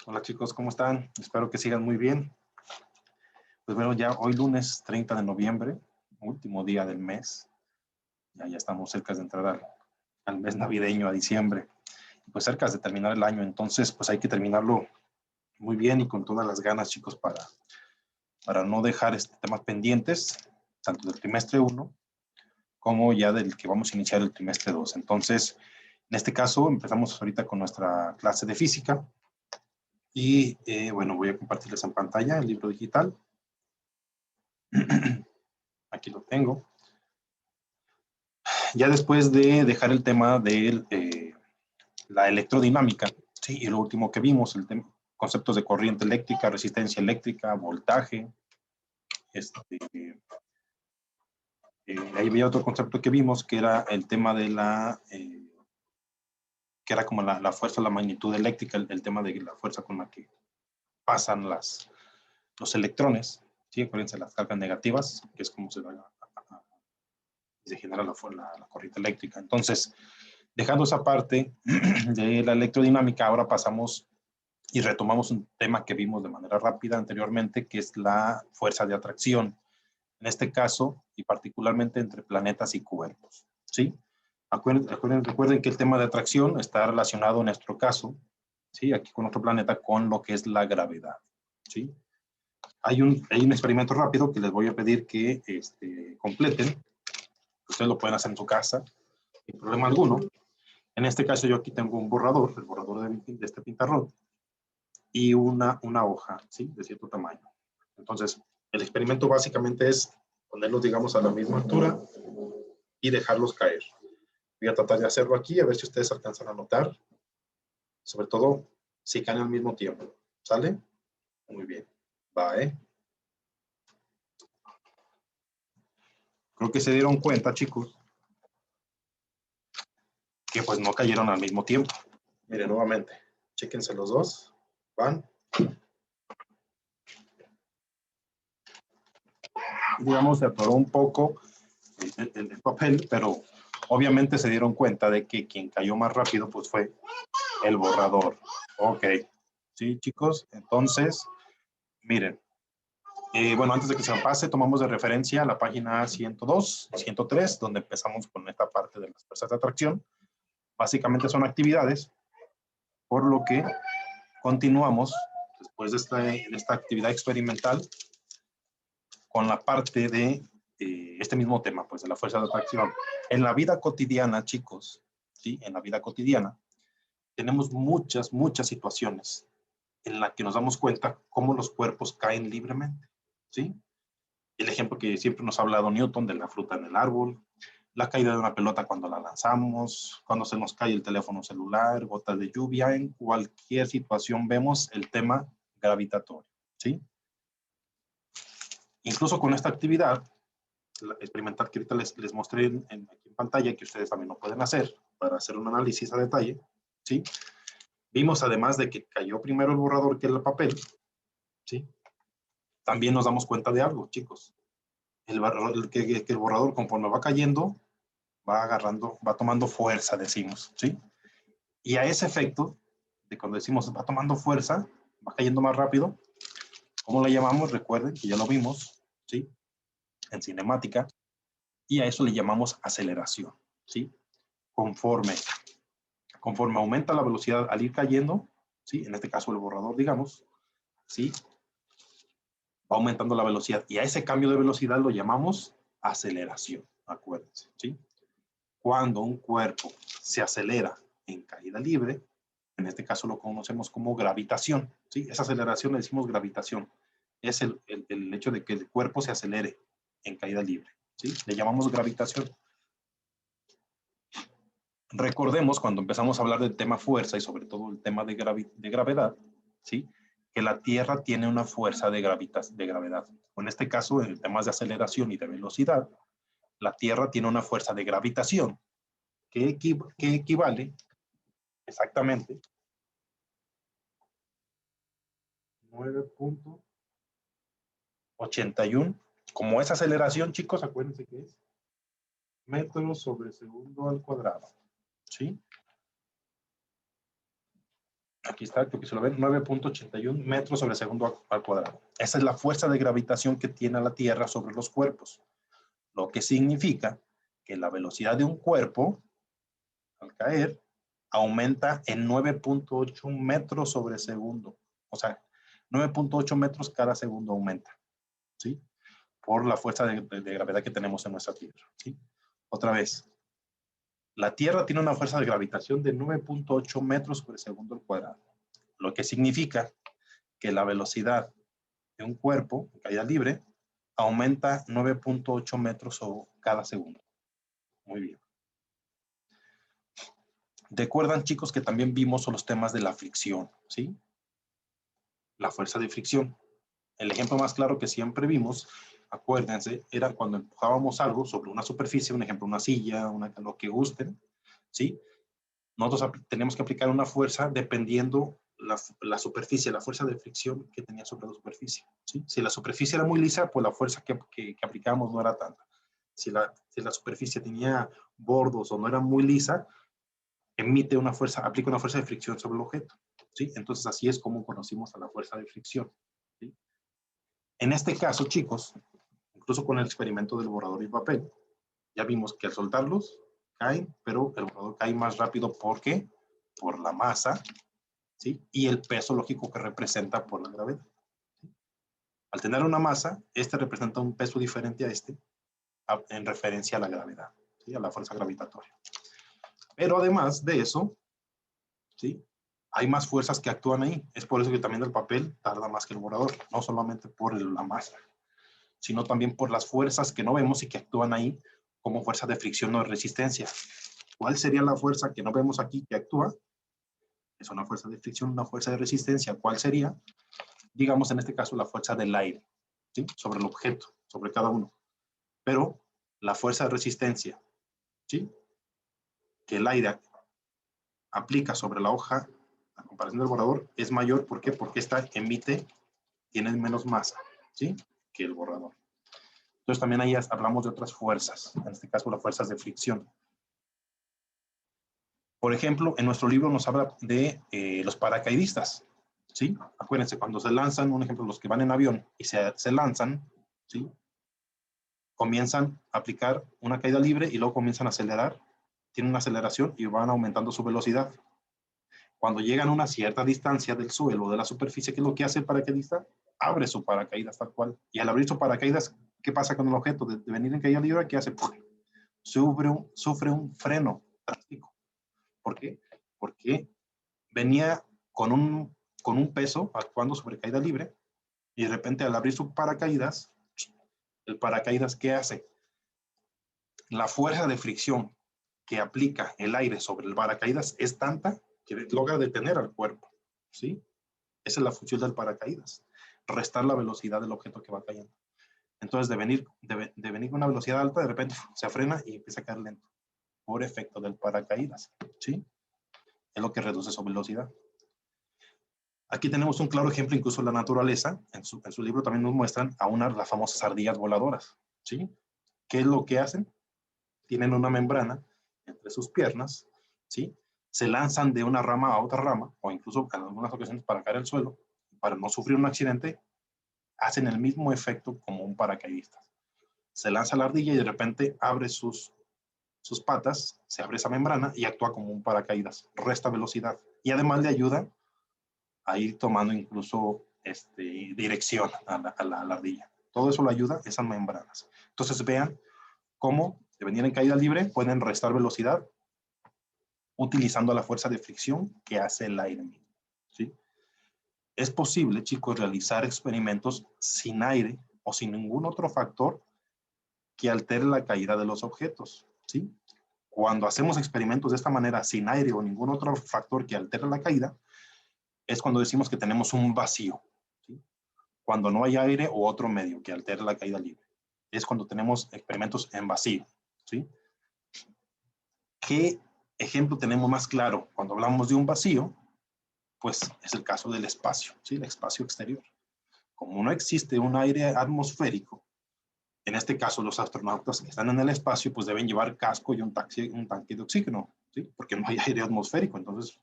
Hola chicos, ¿cómo están? Espero que sigan muy bien. Pues bueno, ya hoy lunes 30 de noviembre, último día del mes. Ya estamos cerca de entrar al mes navideño, a diciembre. Pues cerca de terminar el año, entonces pues hay que terminarlo muy bien y con todas las ganas, chicos, para no dejar temas pendientes, tanto del trimestre 1 como ya del que vamos a iniciar el trimestre 2. Entonces, en este caso, empezamos ahorita con nuestra clase de física. Y bueno, voy a compartirles en pantalla el libro digital. Aquí lo tengo. Ya después de dejar el tema de la electrodinámica, ¿sí? Y lo último que vimos, conceptos de corriente eléctrica, resistencia eléctrica, voltaje. Ahí había otro concepto que vimos, que era el tema de que era como la fuerza, la magnitud eléctrica, el tema de la fuerza con la que pasan los electrones, ¿sí? Acuérdense, las cargas negativas, que es como se genera la corriente eléctrica. Entonces, dejando esa parte de la electrodinámica, ahora pasamos y retomamos un tema que vimos de manera rápida anteriormente, que es la fuerza de atracción. En este caso, y particularmente entre planetas y cuerpos, ¿sí? Recuerden que el tema de atracción está relacionado en nuestro caso, ¿sí? Aquí con otro planeta, con lo que es la gravedad, ¿sí? Hay un experimento rápido que les voy a pedir que completen. Ustedes lo pueden hacer en su casa, sin problema alguno. En este caso yo aquí tengo un borrador, el borrador de este pintarrón, y una hoja, ¿sí? De cierto tamaño. Entonces, el experimento básicamente es ponerlos, digamos, a la misma altura y dejarlos caer. Voy a tratar de hacerlo aquí, a ver si ustedes alcanzan a notar. Sobre todo, si caen al mismo tiempo. ¿Sale? Muy bien. Va, ¿eh? Creo que se dieron cuenta, chicos, que pues no cayeron al mismo tiempo. Miren, nuevamente, chéquense los dos. Van. Digamos, se atoró un poco el papel, pero obviamente se dieron cuenta de que quien cayó más rápido pues fue el borrador. Ok. Sí, chicos. Entonces, miren. Bueno, antes de que se me pase, tomamos de referencia la página 102, 103, donde empezamos con esta parte de las fuerzas de atracción. Básicamente son actividades, por lo que continuamos después de esta actividad experimental con la parte de este mismo tema, pues de la fuerza de atracción. En la vida cotidiana, chicos, ¿sí? En la vida cotidiana, tenemos muchas situaciones en las que nos damos cuenta cómo los cuerpos caen libremente, ¿sí? El ejemplo que siempre nos ha hablado Newton de la fruta en el árbol, la caída de una pelota cuando la lanzamos, cuando se nos cae el teléfono celular, gotas de lluvia, en cualquier situación vemos el tema gravitatorio, ¿sí? Incluso con esta actividad experimental que ahorita les mostré aquí en pantalla, que ustedes también lo pueden hacer para hacer un análisis a detalle, ¿sí? Vimos además de que cayó primero el borrador que el papel, ¿sí? También nos damos cuenta de algo, chicos. Que el borrador, conforme va cayendo, va agarrando, va tomando fuerza, decimos, ¿sí? Y a ese efecto, de cuando decimos va tomando fuerza, va cayendo más rápido, ¿cómo le llamamos? Recuerden que ya lo vimos, ¿sí? En cinemática, y a eso le llamamos aceleración, ¿sí? Conforme aumenta la velocidad al ir cayendo, ¿sí? En este caso el borrador, digamos, ¿sí? Va aumentando la velocidad, y a ese cambio de velocidad lo llamamos aceleración, acuérdense, ¿sí? Cuando un cuerpo se acelera en caída libre, en este caso lo conocemos como gravitación, ¿sí? Esa aceleración le decimos gravitación, es el hecho de que el cuerpo se acelere en caída libre, ¿sí? Le llamamos gravitación. Recordemos cuando empezamos a hablar del tema fuerza y sobre todo el tema de gravedad, ¿sí? Que la Tierra tiene una fuerza de gravedad. En este caso, en temas de aceleración y de velocidad, la Tierra tiene una fuerza de gravitación que equivale exactamente 9.81. Como esa aceleración, chicos, acuérdense que es metros sobre segundo al cuadrado, ¿sí? Aquí está, creo que se lo ven, 9.81 metros sobre segundo al cuadrado. Esa es la fuerza de gravitación que tiene la Tierra sobre los cuerpos, lo que significa que la velocidad de un cuerpo al caer aumenta en 9.8 metros sobre segundo. O sea, 9.8 metros cada segundo aumenta, ¿sí? Por la fuerza de gravedad que tenemos en nuestra Tierra, ¿sí? Otra vez, la Tierra tiene una fuerza de gravitación de 9.8 metros sobre segundo al cuadrado, lo que significa que la velocidad de un cuerpo en caída libre aumenta 9.8 metros cada segundo. Muy bien. Recuerdan, chicos, que también vimos los temas de la fricción, ¿sí? La fuerza de fricción. El ejemplo más claro que siempre vimos, acuérdense, era cuando empujábamos algo sobre una superficie, un ejemplo, una silla, lo que gusten, ¿sí? Nosotros tenemos que aplicar una fuerza dependiendo la superficie, la fuerza de fricción que tenía sobre la superficie, ¿sí? Si la superficie era muy lisa, pues la fuerza que aplicábamos no era tanta. Si la superficie tenía bordos o no era muy lisa, aplica una fuerza de fricción sobre el objeto, ¿sí? Entonces así es como conocimos a la fuerza de fricción, ¿sí? En este caso, chicos, incluso con el experimento del borrador y papel, ya vimos que al soltarlos caen, pero el borrador cae más rápido. ¿Por qué? Por la masa, ¿sí? Y el peso lógico que representa por la gravedad, ¿sí? Al tener una masa, este representa un peso diferente a este en referencia a la gravedad, ¿sí? A la fuerza gravitatoria. Pero además de eso, ¿sí? Hay más fuerzas que actúan ahí. Es por eso que también el papel tarda más que el borrador, no solamente por la masa, sino también por las fuerzas que no vemos y que actúan ahí como fuerza de fricción o de resistencia. ¿Cuál sería la fuerza que no vemos aquí que actúa? Es una fuerza de fricción, una fuerza de resistencia. ¿Cuál sería? Digamos en este caso la fuerza del aire, ¿sí? Sobre el objeto, sobre cada uno. Pero la fuerza de resistencia, ¿sí? Que el aire aplica sobre la hoja, a comparación del borrador, es mayor. ¿Por qué? Porque esta tiene menos masa, ¿sí? Que el borrador. Entonces también ahí hablamos de otras fuerzas, en este caso las fuerzas de fricción. Por ejemplo, en nuestro libro nos habla de los paracaidistas, ¿sí? Acuérdense, cuando se lanzan, un ejemplo, los que van en avión y se lanzan, ¿sí? Comienzan a aplicar una caída libre y luego comienzan a acelerar, tienen una aceleración y van aumentando su velocidad. Cuando llegan a una cierta distancia del suelo o de la superficie, ¿qué es lo que hace el paracaidista? Abre su paracaídas tal cual. Y al abrir su paracaídas, ¿qué pasa con el objeto de venir en caída libre? ¿Qué hace? Sufre un freno drástico. ¿Por qué? Porque venía con un peso actuando sobre caída libre y de repente al abrir su paracaídas, el paracaídas, ¿qué hace? La fuerza de fricción que aplica el aire sobre el paracaídas es tanta que logra detener al cuerpo, ¿sí? Esa es la función del paracaídas, restar la velocidad del objeto que va cayendo. Entonces, de venir con una velocidad alta, de repente se frena y empieza a caer lento, por efecto del paracaídas, ¿sí? Es lo que reduce su velocidad. Aquí tenemos un claro ejemplo, incluso en la naturaleza, en su libro también nos muestran a las famosas ardillas voladoras, ¿sí? ¿Qué es lo que hacen? Tienen una membrana entre sus piernas, ¿sí? Se lanzan de una rama a otra rama, o incluso en algunas ocasiones para caer al suelo, para no sufrir un accidente, hacen el mismo efecto como un paracaidista. Se lanza la ardilla y de repente abre sus patas, se abre esa membrana y actúa como un paracaídas, resta velocidad y además le ayuda a ir tomando incluso dirección a la ardilla. Todo eso lo ayuda esas membranas. Entonces vean cómo de venir en caída libre pueden restar velocidad utilizando la fuerza de fricción que hace el aire, ¿sí? Es posible, chicos, realizar experimentos sin aire o sin ningún otro factor que altere la caída de los objetos, ¿sí? Cuando hacemos experimentos de esta manera, sin aire o ningún otro factor que altere la caída, es cuando decimos que tenemos un vacío, ¿sí? Cuando no hay aire o otro medio que altere la caída libre. Es cuando tenemos experimentos en vacío, ¿sí? ¿Qué ejemplo tenemos más claro? Cuando hablamos de un vacío, pues es el caso del espacio, ¿sí? El espacio exterior. Como no existe un aire atmosférico, en este caso los astronautas que están en el espacio, pues deben llevar casco y un tanque de oxígeno, ¿sí? Porque no hay aire atmosférico, entonces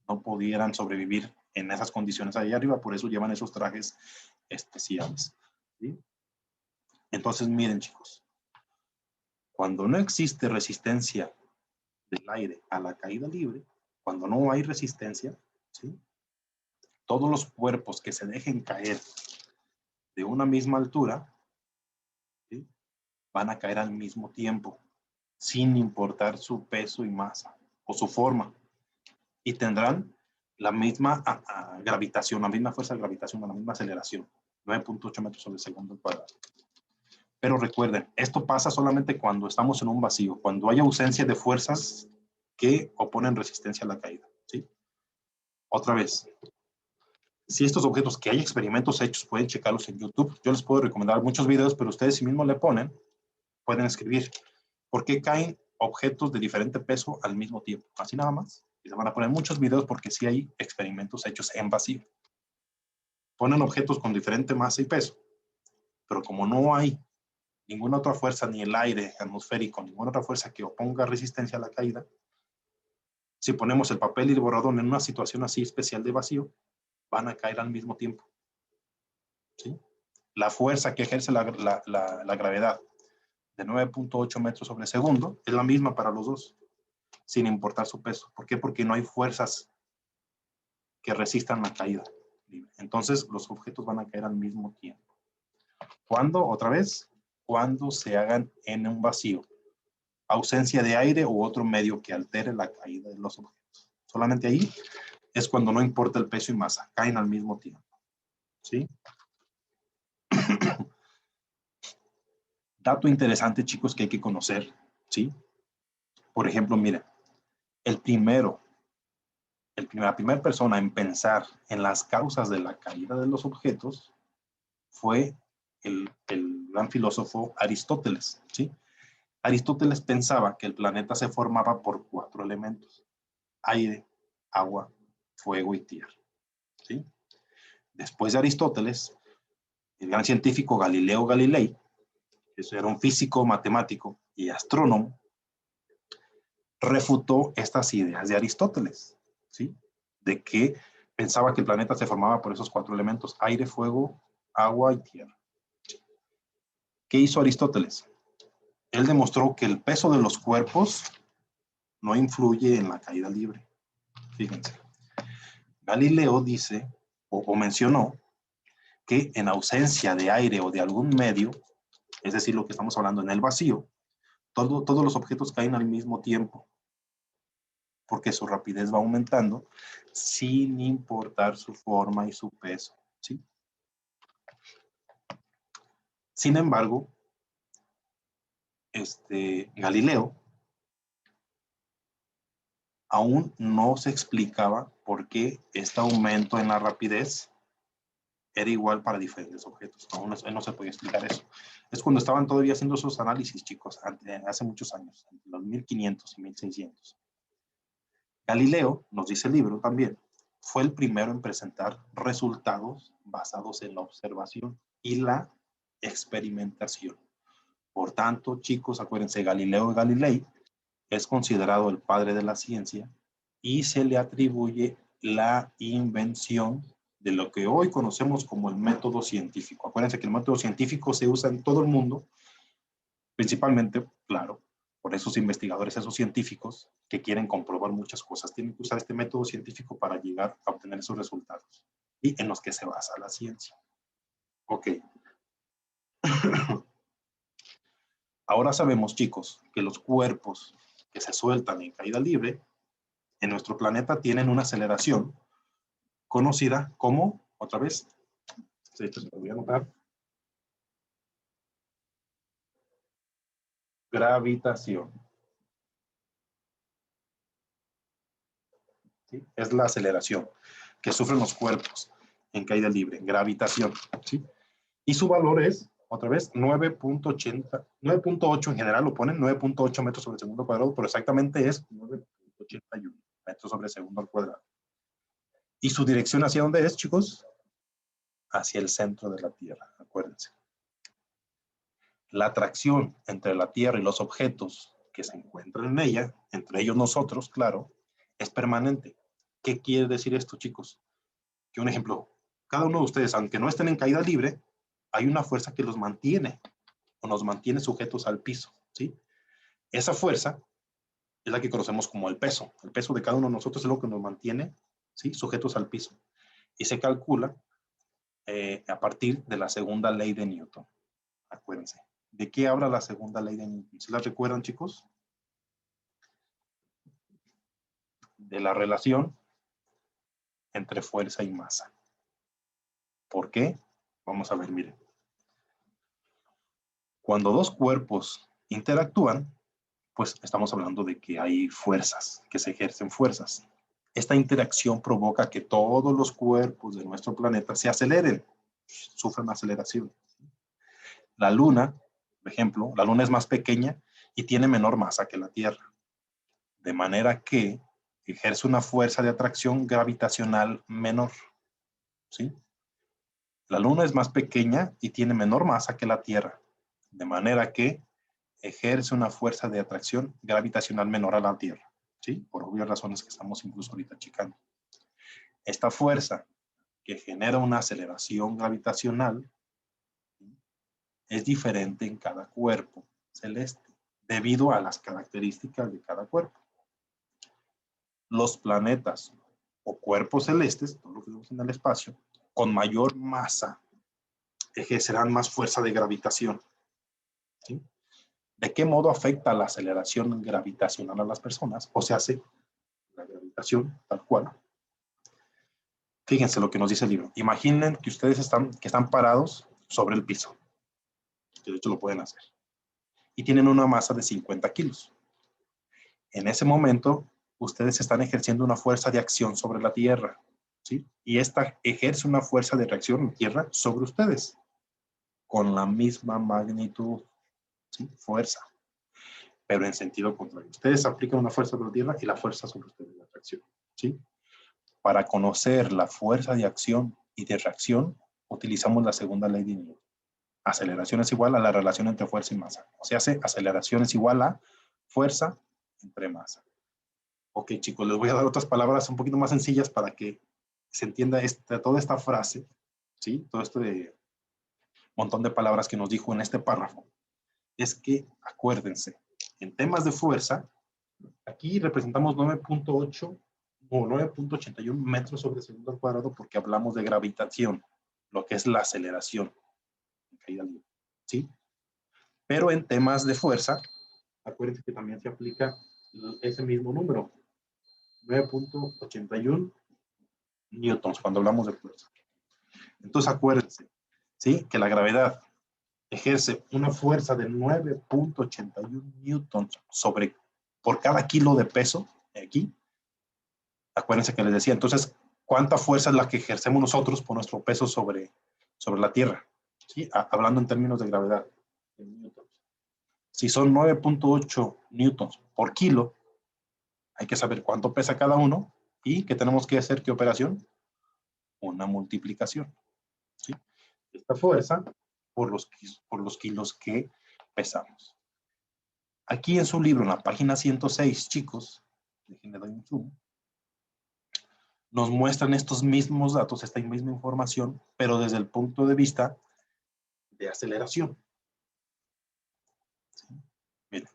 no pudieran sobrevivir en esas condiciones ahí arriba, por eso llevan esos trajes especiales, ¿sí? Entonces, miren, chicos, cuando no existe resistencia del aire a la caída libre, cuando no hay resistencia, ¿sí? Todos los cuerpos que se dejen caer de una misma altura, ¿sí? Van a caer al mismo tiempo, sin importar su peso y masa o su forma, y tendrán la misma gravitación, la misma fuerza de gravitación, la misma aceleración, 9.8 metros sobre segundo al cuadrado. Pero recuerden, esto pasa solamente cuando estamos en un vacío, cuando hay ausencia de fuerzas que oponen resistencia a la caída, ¿sí? Otra vez, si estos objetos, que hay experimentos hechos, pueden checarlos en YouTube. Yo les puedo recomendar muchos videos, pero ustedes si mismos le ponen, pueden escribir por qué caen objetos de diferente peso al mismo tiempo. Así nada más. Y se van a poner muchos videos porque sí hay experimentos hechos en vacío. Ponen objetos con diferente masa y peso, pero como no hay ninguna otra fuerza, ni el aire atmosférico, ninguna otra fuerza que oponga resistencia a la caída, si ponemos el papel y el borrador en una situación así especial de vacío, van a caer al mismo tiempo, ¿sí? La fuerza que ejerce la gravedad de 9.8 metros sobre segundo es la misma para los dos, sin importar su peso. ¿Por qué? Porque no hay fuerzas que resistan la caída libre. Entonces, los objetos van a caer al mismo tiempo. ¿Cuándo? Otra vez, cuando se hagan en un vacío. Ausencia de aire u otro medio que altere la caída de los objetos. Solamente ahí es cuando no importa el peso y masa, caen al mismo tiempo, ¿sí? Dato interesante, chicos, que hay que conocer, ¿sí? Por ejemplo, miren, la primera persona en pensar en las causas de la caída de los objetos fue el gran filósofo Aristóteles, ¿sí? Aristóteles pensaba que el planeta se formaba por 4 elementos: aire, agua, fuego y tierra, ¿sí? Después de Aristóteles, el gran científico Galileo Galilei, que era un físico, matemático y astrónomo, refutó estas ideas de Aristóteles, ¿sí? De que pensaba que el planeta se formaba por esos 4 elementos: aire, fuego, agua y tierra. ¿Qué hizo Aristóteles? Él demostró que el peso de los cuerpos no influye en la caída libre. Fíjense. Galileo dice o mencionó que en ausencia de aire o de algún medio, es decir, lo que estamos hablando en el vacío, todos los objetos caen al mismo tiempo, porque su rapidez va aumentando sin importar su forma y su peso, ¿sí? Sin embargo, Galileo aún no se explicaba por qué este aumento en la rapidez era igual para diferentes objetos. Aún no se podía explicar eso. Es cuando estaban todavía haciendo esos análisis, chicos, hace muchos años, entre los 1500 y 1600. Galileo, nos dice el libro también, fue el primero en presentar resultados basados en la observación y la experimentación. Por tanto, chicos, acuérdense, Galileo Galilei es considerado el padre de la ciencia y se le atribuye la invención de lo que hoy conocemos como el método científico. Acuérdense que el método científico se usa en todo el mundo, principalmente, claro, por esos investigadores, esos científicos que quieren comprobar muchas cosas. Tienen que usar este método científico para llegar a obtener esos resultados y en los que se basa la ciencia. Ok. Ahora sabemos, chicos, que los cuerpos que se sueltan en caída libre en nuestro planeta tienen una aceleración conocida como, otra vez, esto se lo voy a anotar, gravitación. ¿Sí? Es la aceleración que sufren los cuerpos en caída libre, gravitación. ¿Sí? Y su valor es, otra vez, 9.80, 9.8 en general lo ponen, 9.8 metros sobre segundo cuadrado, pero exactamente es 9.81 metros sobre segundo al cuadrado. ¿Y su dirección hacia dónde es, chicos? Hacia el centro de la Tierra, acuérdense. La atracción entre la Tierra y los objetos que se encuentran en ella, entre ellos nosotros, claro, es permanente. ¿Qué quiere decir esto, chicos? Que un ejemplo, cada uno de ustedes, aunque no estén en caída libre, hay una fuerza que los mantiene o nos mantiene sujetos al piso, ¿sí? Esa fuerza es la que conocemos como el peso. El peso de cada uno de nosotros es lo que nos mantiene, ¿sí?, sujetos al piso. Y se calcula a partir de la segunda ley de Newton. Acuérdense. ¿De qué habla la segunda ley de Newton? ¿Se la recuerdan, chicos? De la relación entre fuerza y masa. ¿Por qué? Vamos a ver, miren. Cuando dos cuerpos interactúan, pues estamos hablando de que hay fuerzas, que se ejercen fuerzas. Esta interacción provoca que todos los cuerpos de nuestro planeta se aceleren, sufren aceleración. La Luna, por ejemplo, la Luna es más pequeña y tiene menor masa que la Tierra, de manera que ejerce una fuerza de atracción gravitacional menor, ¿sí? La Luna es más pequeña y tiene menor masa que la Tierra, de manera que ejerce una fuerza de atracción gravitacional menor a la Tierra, ¿sí? Por obvias razones que estamos incluso ahorita checando. Esta fuerza que genera una aceleración gravitacional es diferente en cada cuerpo celeste, debido a las características de cada cuerpo. Los planetas o cuerpos celestes, todo lo que vemos en el espacio, con mayor masa, ejercerán más fuerza de gravitación, ¿sí? ¿De qué modo afecta la aceleración gravitacional a las personas? O se hace la gravitación tal cual. Fíjense lo que nos dice el libro. Imaginen que ustedes están parados sobre el piso, que de hecho lo pueden hacer, y tienen una masa de 50 kilos. En ese momento, ustedes están ejerciendo una fuerza de acción sobre la Tierra, ¿sí? Y esta ejerce una fuerza de reacción en Tierra sobre ustedes, con la misma magnitud, ¿sí? Fuerza, pero en sentido contrario. Ustedes aplican una fuerza sobre la Tierra y la fuerza sobre ustedes, la reacción, ¿sí? Para conocer la fuerza de acción y de reacción, utilizamos la segunda ley de Newton. Aceleración es igual a la relación entre fuerza y masa. O sea, aceleración es igual a fuerza entre masa. Ok, chicos, les voy a dar otras palabras un poquito más sencillas para que se entienda toda esta frase, ¿sí? Todo este montón de palabras que nos dijo en este párrafo. Es que, acuérdense, en temas de fuerza, aquí representamos 9.8 o 9.81 metros sobre segundo al cuadrado porque hablamos de gravitación, lo que es la aceleración, ¿sí? Pero en temas de fuerza, acuérdense que también se aplica ese mismo número, 9.81 newtons, cuando hablamos de fuerza. Entonces acuérdense, ¿sí?, que la gravedad ejerce una fuerza de 9.81 newtons por cada kilo de peso aquí. Acuérdense que les decía, entonces, ¿cuánta fuerza es la que ejercemos nosotros por nuestro peso sobre la Tierra? ¿Sí? Hablando en términos de gravedad. Si son 9.8 newtons por kilo, hay que saber cuánto pesa cada uno y que tenemos que hacer, ¿qué operación? Una multiplicación, ¿sí? Esta fuerza por los kilos que pesamos. Aquí en su libro, en la página 106, chicos, déjenme dar un zoom, nos muestran estos mismos datos, esta misma información, pero desde el punto de vista de aceleración. ¿Sí? Miren.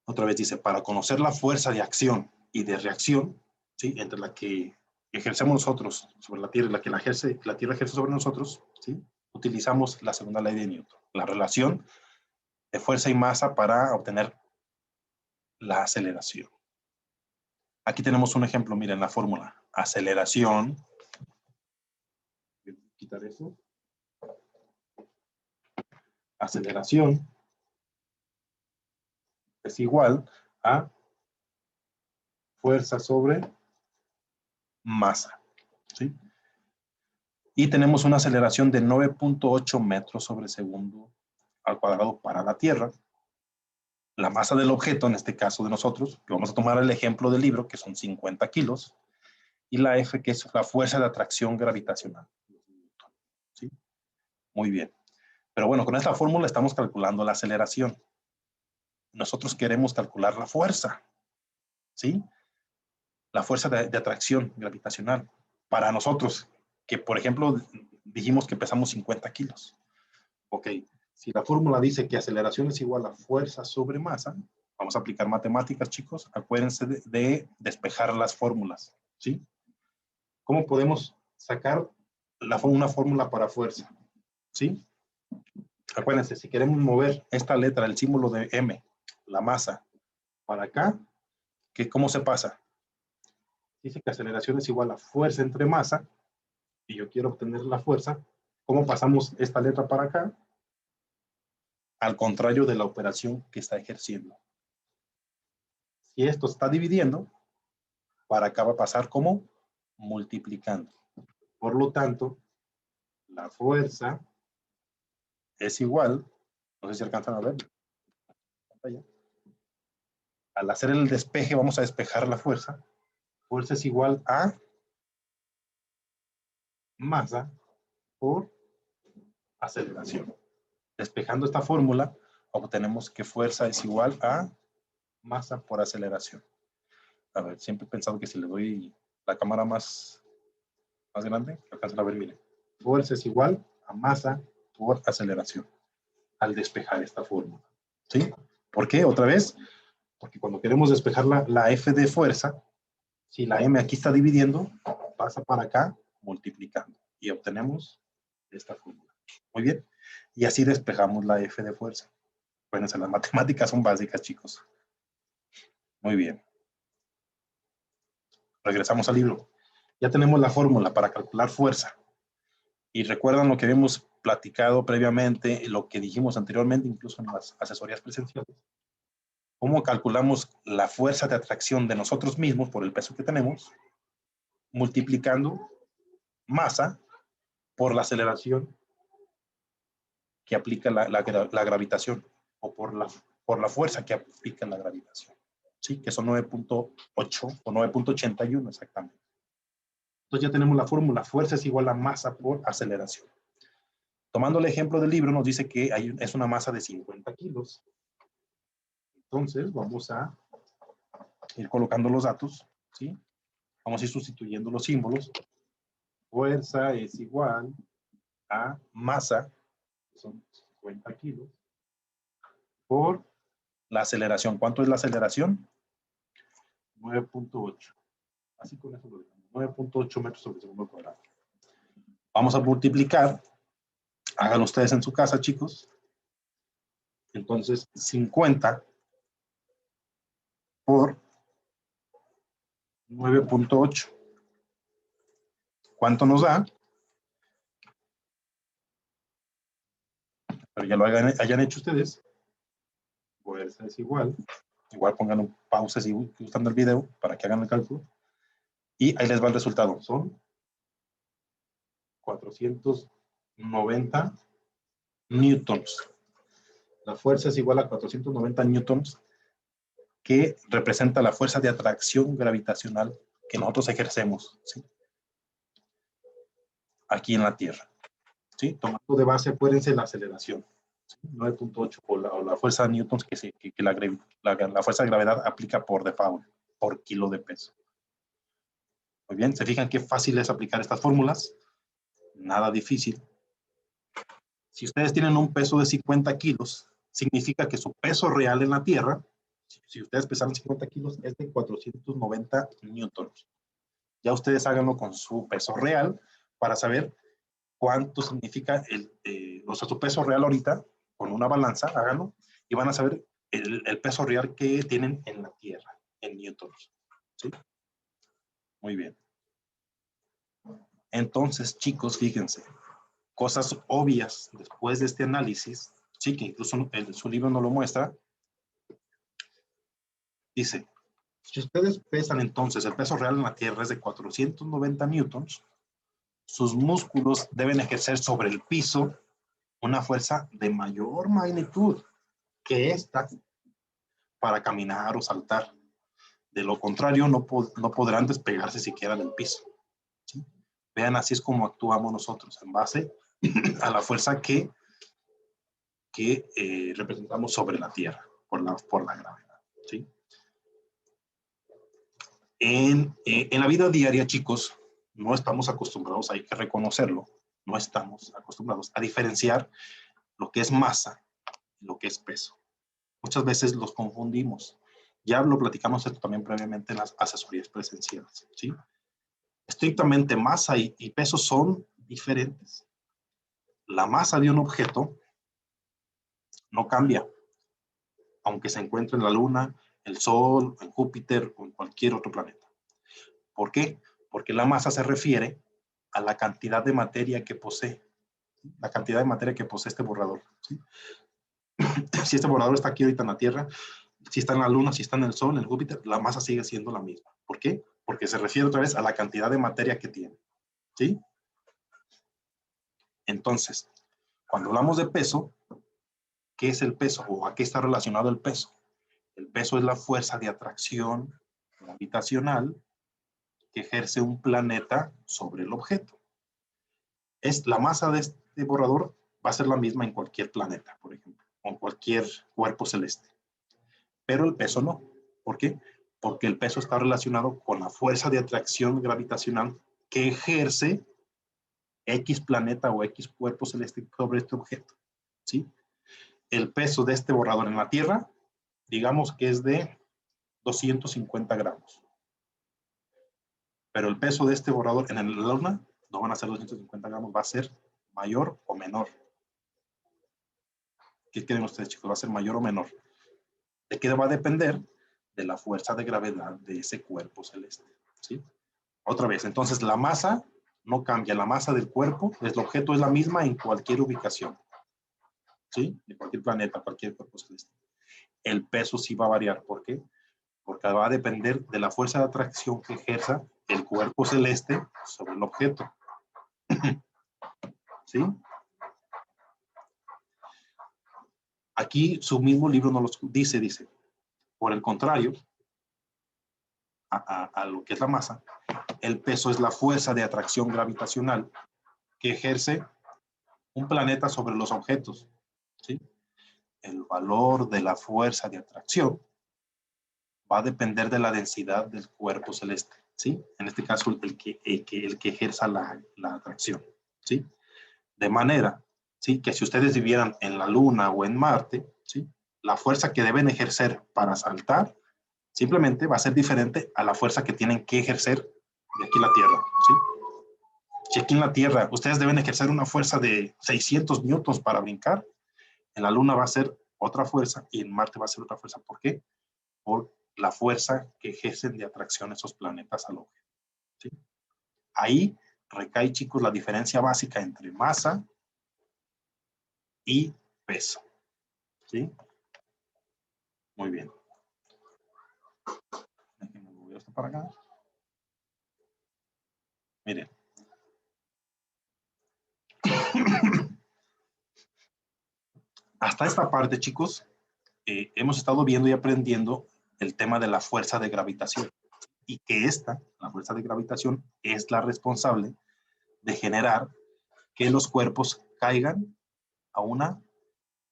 Otra vez dice, para conocer la fuerza de acción y de reacción, ¿sí?, entre la que ejercemos nosotros sobre la Tierra y la que la Tierra ejerce sobre nosotros, ¿sí?, utilizamos la segunda ley de Newton, la relación de fuerza y masa para obtener la aceleración. Aquí tenemos un ejemplo, miren la fórmula. Aceleración. Voy a quitar eso. Aceleración es igual a fuerza sobre masa, ¿sí? Y tenemos una aceleración de 9.8 metros sobre segundo al cuadrado para la Tierra. La masa del objeto, en este caso de nosotros, que vamos a tomar el ejemplo del libro, que son 50 kilos, y la F, que es la fuerza de atracción gravitacional, ¿sí? Muy bien. Pero bueno, con esta fórmula estamos calculando la aceleración. Nosotros queremos calcular la fuerza, ¿sí? la fuerza de atracción gravitacional para nosotros, que por ejemplo dijimos que pesamos 50 kilos. Ok, si la fórmula dice que aceleración es igual a fuerza sobre masa, vamos a aplicar matemáticas, chicos. Acuérdense de despejar las fórmulas, ¿sí? ¿Cómo podemos sacar una fórmula para fuerza? ¿Sí? Acuérdense, si queremos mover esta letra, el símbolo de M, la masa, para acá, ¿cómo se pasa? Dice que aceleración es igual a fuerza entre masa, y yo quiero obtener la fuerza. ¿Cómo pasamos esta letra para acá? Al contrario de la operación que está ejerciendo. Si esto está dividiendo, para acá va a pasar como multiplicando. Por lo tanto, la fuerza es igual, no sé si alcanzan a ver, al hacer el despeje vamos a despejar la fuerza. Fuerza es igual a masa por aceleración. Despejando esta fórmula, obtenemos que fuerza es igual a masa por aceleración. A ver, siempre he pensado que si le doy la cámara más grande, que alcancen a ver, miren. Fuerza es igual a masa por aceleración al despejar esta fórmula. ¿Sí? ¿Por qué? Otra vez, porque cuando queremos despejar la F de fuerza, si la M aquí está dividiendo, pasa para acá multiplicando y obtenemos esta fórmula. Muy bien. Y así despejamos la F de fuerza. Bueno, las matemáticas son básicas, chicos. Muy bien. Regresamos al libro. Ya tenemos la fórmula para calcular fuerza. Y recuerdan lo que habíamos platicado previamente, lo que dijimos anteriormente, incluso en las asesorías presenciales. ¿Cómo calculamos la fuerza de atracción de nosotros mismos por el peso que tenemos? Multiplicando masa por la aceleración que aplica la gravitación, o por la fuerza que aplica la gravitación. ¿Sí? Que son 9.8 o 9.81 exactamente. Entonces ya tenemos la fórmula, fuerza es igual a masa por aceleración. Tomando el ejemplo del libro, nos dice que es una masa de 50 kilos. Entonces vamos a ir colocando los datos, ¿sí? Vamos a ir sustituyendo los símbolos. Fuerza es igual a masa, que son 50 kilos, por la aceleración. ¿Cuánto es la aceleración? 9.8. Así con eso lo dejamos. 9.8 metros sobre segundo cuadrado. Vamos a multiplicar. Háganlo ustedes en su casa, chicos. Entonces, 50 por 9.8. ¿Cuánto nos da? Pero ya lo hayan hecho ustedes. Fuerza es igual. Igual pongan un pausa si gustan el video para que hagan el cálculo. Y ahí les va el resultado. Son 490 newtons. La fuerza es igual a 490 newtons, que representa la fuerza de atracción gravitacional que nosotros ejercemos, ¿sí? Aquí en la Tierra. ¿Sí? Tomando de base, acuérdense, la aceleración. ¿Sí? 9.8 o la fuerza de newtons que la fuerza de gravedad aplica por default, por kilo de peso. Muy bien, ¿se fijan qué fácil es aplicar estas fórmulas? Nada difícil. Si ustedes tienen un peso de 50 kilos, significa que su peso real en la Tierra, si ustedes pesaran 50 kilos, es de 490 newtons. Ya ustedes háganlo con su peso real para saber cuánto significa su peso real ahorita, con una balanza, háganlo, y van a saber el peso real que tienen en la Tierra, en newtons. ¿Sí? Muy bien. Entonces, chicos, fíjense, cosas obvias después de este análisis, sí, que incluso su libro no lo muestra. Dice, si ustedes pesan entonces, el peso real en la Tierra es de 490 newtons, sus músculos deben ejercer sobre el piso una fuerza de mayor magnitud que esta para caminar o saltar. De lo contrario, no podrán despegarse siquiera del piso. ¿Sí? Vean, así es como actuamos nosotros, en base a la fuerza que representamos sobre la Tierra, por la gravedad. ¿Sí? En la vida diaria, chicos, no estamos acostumbrados, hay que reconocerlo, no estamos acostumbrados a diferenciar lo que es masa y lo que es peso. Muchas veces los confundimos. Ya lo platicamos esto también previamente en las asesorías presenciales, ¿sí? Estrictamente masa y peso son diferentes. La masa de un objeto no cambia, aunque se encuentre en la Luna, el Sol, en Júpiter o en cualquier otro planeta. ¿Por qué? Porque la masa se refiere a la cantidad de materia que posee, la cantidad de materia que posee este borrador, ¿sí? Si este borrador está aquí ahorita en la Tierra, si está en la Luna, si está en el Sol, en el Júpiter, la masa sigue siendo la misma. ¿Por qué? Porque se refiere otra vez a la cantidad de materia que tiene, ¿sí? Entonces, cuando hablamos de peso, ¿qué es el peso o a qué está relacionado el peso? El peso es la fuerza de atracción gravitacional que ejerce un planeta sobre el objeto. La masa de este borrador va a ser la misma en cualquier planeta, por ejemplo, o en cualquier cuerpo celeste. Pero el peso no. ¿Por qué? Porque el peso está relacionado con la fuerza de atracción gravitacional que ejerce X planeta o X cuerpo celeste sobre este objeto, ¿sí? El peso de este borrador en la Tierra, digamos que es de 250 gramos. Pero el peso de este borrador en la Luna no van a ser 250 gramos, va a ser mayor o menor. ¿Qué creen ustedes, chicos? ¿Va a ser mayor o menor? ¿De qué va a depender? De la fuerza de gravedad de ese cuerpo celeste, ¿sí? Otra vez, entonces la masa no cambia, la masa del cuerpo, el objeto es la misma en cualquier ubicación, ¿sí? De cualquier planeta, cualquier cuerpo celeste. El peso sí va a variar, ¿por qué? Porque va a depender de la fuerza de atracción que ejerza el cuerpo celeste sobre el objeto, ¿sí? Aquí su mismo libro nos lo dice, por el contrario, a lo que es la masa, el peso es la fuerza de atracción gravitacional que ejerce un planeta sobre los objetos, ¿sí? El valor de la fuerza de atracción va a depender de la densidad del cuerpo celeste, ¿sí? En este caso, el que ejerza la atracción, ¿sí? De manera, ¿sí? Que si ustedes vivieran en la Luna o en Marte, ¿sí? La fuerza que deben ejercer para saltar simplemente va a ser diferente a la fuerza que tienen que ejercer de aquí en la Tierra, ¿sí? Si aquí en la Tierra ustedes deben ejercer una fuerza de 600 newtons para brincar, en la Luna va a ser otra fuerza y en Marte va a ser otra fuerza. ¿Por qué? Por la fuerza que ejercen de atracción esos planetas al objeto, ¿sí? Ahí recae, chicos, la diferencia básica entre masa y peso, ¿sí? Muy bien. Déjenme mover esto para acá. Miren. Hasta esta parte, chicos, hemos estado viendo y aprendiendo el tema de la fuerza de gravitación y que la fuerza de gravitación, es la responsable de generar que los cuerpos caigan a una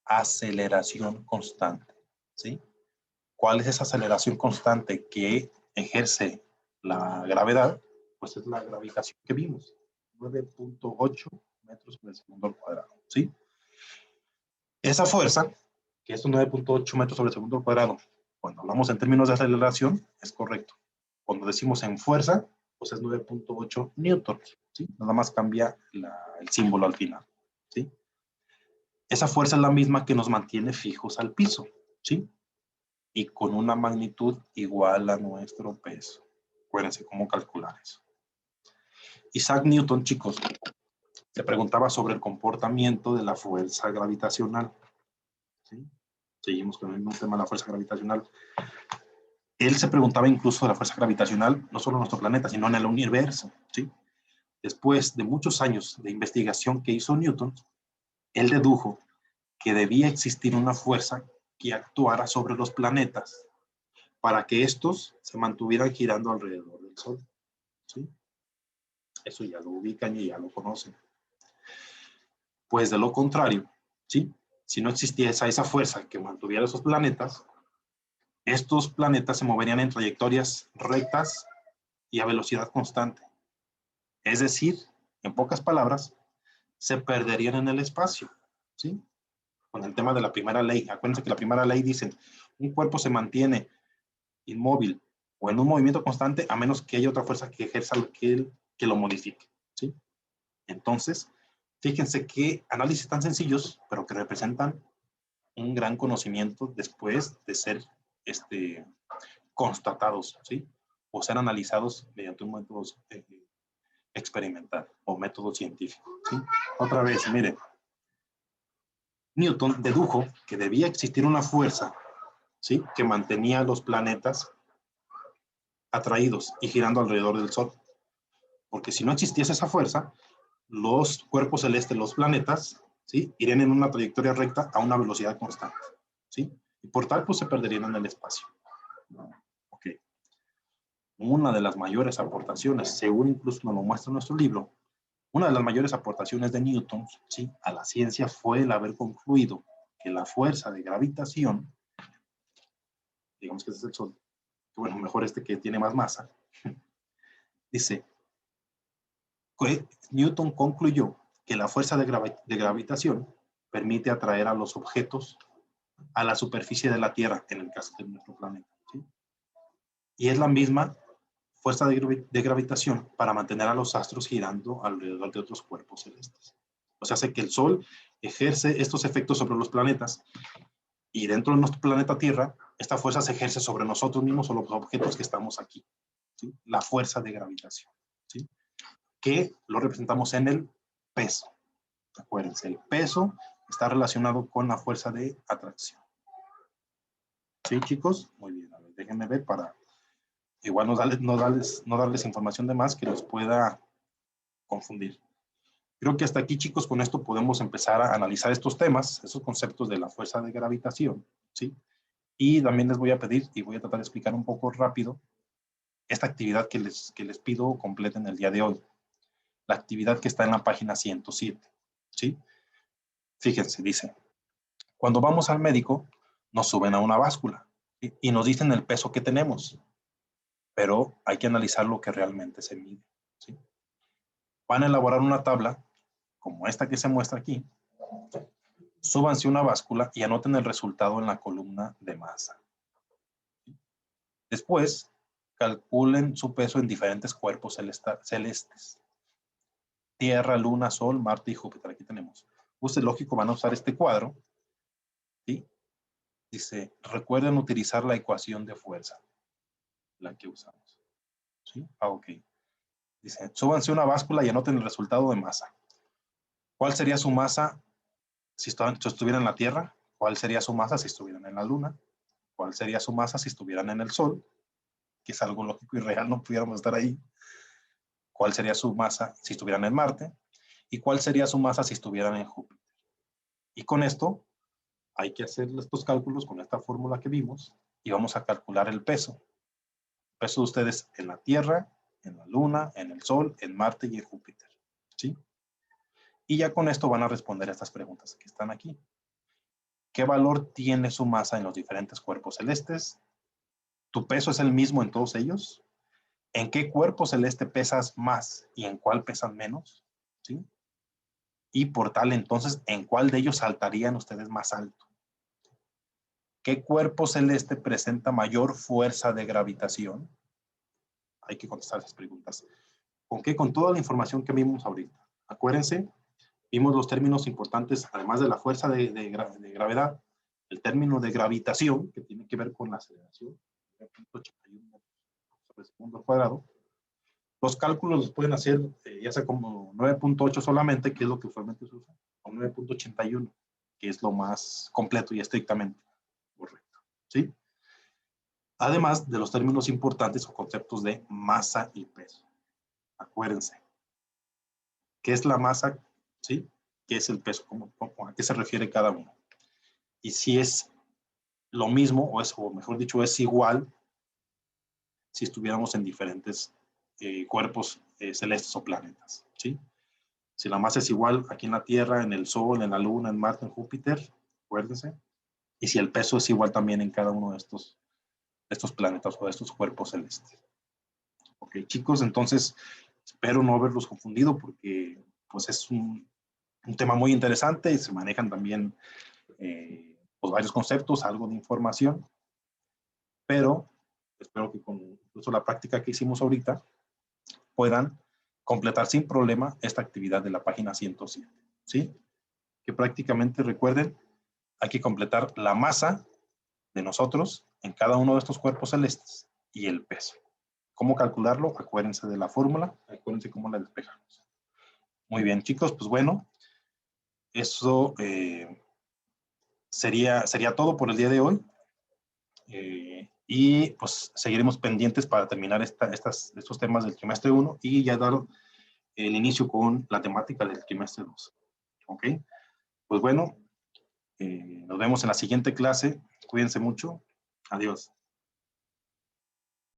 aceleración constante, ¿sí? ¿Cuál es esa aceleración constante que ejerce la gravedad? Pues es la gravitación que vimos, 9.8 metros por segundo al cuadrado, ¿sí? Esa fuerza, que es 9.8 metros sobre segundo al cuadrado, cuando hablamos en términos de aceleración, es correcto. Cuando decimos en fuerza, pues es 9.8 newtons, ¿sí? Nada más cambia el símbolo al final, ¿sí? Esa fuerza es la misma que nos mantiene fijos al piso, ¿sí? Y con una magnitud igual a nuestro peso. Acuérdense cómo calcular eso. Isaac Newton, chicos, se preguntaba sobre el comportamiento de la fuerza gravitacional, ¿sí? Seguimos con el mismo tema de la fuerza gravitacional. Él se preguntaba incluso de la fuerza gravitacional, no solo en nuestro planeta, sino en el universo, ¿sí? Después de muchos años de investigación que hizo Newton, él dedujo que debía existir una fuerza que actuara sobre los planetas para que estos se mantuvieran girando alrededor del Sol, ¿sí? Eso ya lo ubican y ya lo conocen. Pues de lo contrario, ¿sí? Si no existía esa fuerza que mantuviera esos planetas, estos planetas se moverían en trayectorias rectas y a velocidad constante. Es decir, en pocas palabras, se perderían en el espacio, ¿sí? Con el tema de la primera ley. Acuérdense que la primera ley dice, un cuerpo se mantiene inmóvil o en un movimiento constante a menos que haya otra fuerza que ejerza que lo modifique, ¿sí? Entonces, fíjense qué análisis tan sencillos, pero que representan un gran conocimiento después de ser constatados, ¿sí? O ser analizados mediante un método experimental o método científico, ¿sí? Otra vez, miren, Newton dedujo que debía existir una fuerza, ¿sí?, que mantenía a los planetas atraídos y girando alrededor del Sol. Porque si no existiese esa fuerza, los cuerpos celestes, los planetas, ¿sí?, irían en una trayectoria recta a una velocidad constante, ¿sí? Y por tal, pues se perderían en el espacio. Ok. Una de las mayores aportaciones, según incluso nos lo muestra nuestro libro, una de las mayores aportaciones de Newton, ¿sí?, a la ciencia fue el haber concluido que la fuerza de gravitación, digamos que ese es el Sol, que bueno, mejor que tiene más masa, dice, Newton concluyó que la fuerza de gravitación permite atraer a los objetos a la superficie de la Tierra, en el caso de nuestro planeta, ¿sí? Y es la misma fuerza de gravitación para mantener a los astros girando alrededor de otros cuerpos celestes. O sea, hace que el Sol ejerce estos efectos sobre los planetas y dentro de nuestro planeta Tierra, esta fuerza se ejerce sobre nosotros mismos o los objetos que estamos aquí, ¿sí? La fuerza de gravitación, ¿sí?, que lo representamos en el peso. Acuérdense, el peso está relacionado con la fuerza de atracción. ¿Sí, chicos? Muy bien, a ver, déjenme ver para igual no darles información de más que los pueda confundir. Creo que hasta aquí, chicos, con esto podemos empezar a analizar estos temas, esos conceptos de la fuerza de gravitación, ¿sí? Y también les voy a pedir, y voy a tratar de explicar un poco rápido, esta actividad que les pido completen el día de hoy. La actividad que está en la página 107, ¿sí? Fíjense, dice, cuando vamos al médico, nos suben a una báscula, ¿sí?, y nos dicen el peso que tenemos, pero hay que analizar lo que realmente se mide, ¿sí? Van a elaborar una tabla, como esta que se muestra aquí, súbanse una báscula y anoten el resultado en la columna de masa. Después, calculen su peso en diferentes cuerpos celestes. Tierra, Luna, Sol, Marte y Júpiter. Aquí tenemos. Ustedes, lógico, van a usar este cuadro, ¿sí? Dice, recuerden utilizar la ecuación de fuerza, la que usamos, ¿sí? Ok. Dice, súbanse una báscula y anoten el resultado de masa. ¿Cuál sería su masa si estuvieran en la Tierra? ¿Cuál sería su masa si estuvieran en la Luna? ¿Cuál sería su masa si estuvieran en el Sol? Que es algo lógico y real, no pudiéramos estar ahí. ¿Cuál sería su masa si estuvieran en Marte? ¿Y cuál sería su masa si estuvieran en Júpiter? Y con esto hay que hacer estos cálculos con esta fórmula que vimos y vamos a calcular el peso. El peso de ustedes en la Tierra, en la Luna, en el Sol, en Marte y en Júpiter, ¿sí? Y ya con esto van a responder a estas preguntas que están aquí. ¿Qué valor tiene su masa en los diferentes cuerpos celestes? ¿Tu peso es el mismo en todos ellos? ¿En qué cuerpo celeste pesas más y en cuál pesas menos? ¿Sí? Y por tal, entonces, ¿en cuál de ellos saltarían ustedes más alto? ¿Qué cuerpo celeste presenta mayor fuerza de gravitación? Hay que contestar esas preguntas. ¿Con qué? Con toda la información que vimos ahorita. Acuérdense, vimos los términos importantes, además de la fuerza de gravedad, el término de gravitación, que tiene que ver con la aceleración, 9.81 sobre segundo al cuadrado. Los cálculos los pueden hacer ya sea como 9.8 solamente, que es lo que usualmente se usa, o 9.81, que es lo más completo y estrictamente correcto, ¿sí? Además de los términos importantes o conceptos de masa y peso. Acuérdense, ¿qué es la masa? ¿Sí? ¿Qué es el peso? ¿A qué se refiere cada uno? Y si es lo mismo, o mejor dicho, es igual si estuviéramos en diferentes cuerpos celestes o planetas, ¿sí? Si la masa es igual aquí en la Tierra, en el Sol, en la Luna, en Marte, en Júpiter, acuérdense. Y si el peso es igual también en cada uno de estos planetas o de estos cuerpos celestes. Ok, chicos, entonces espero no haberlos confundido porque pues es un tema muy interesante y se manejan también pues, varios conceptos, algo de información, pero espero que con incluso la práctica que hicimos ahorita puedan completar sin problema esta actividad de la página 107, ¿sí? Que prácticamente recuerden, hay que completar la masa de nosotros en cada uno de estos cuerpos celestes y el peso. ¿Cómo calcularlo? Acuérdense de la fórmula, acuérdense cómo la despejamos. Muy bien, chicos, pues bueno, eso sería todo por el día de hoy. Y pues seguiremos pendientes para terminar estos temas del trimestre 1 y ya dar el inicio con la temática del trimestre 2. ¿Ok? Pues bueno, nos vemos en la siguiente clase. Cuídense mucho. Adiós.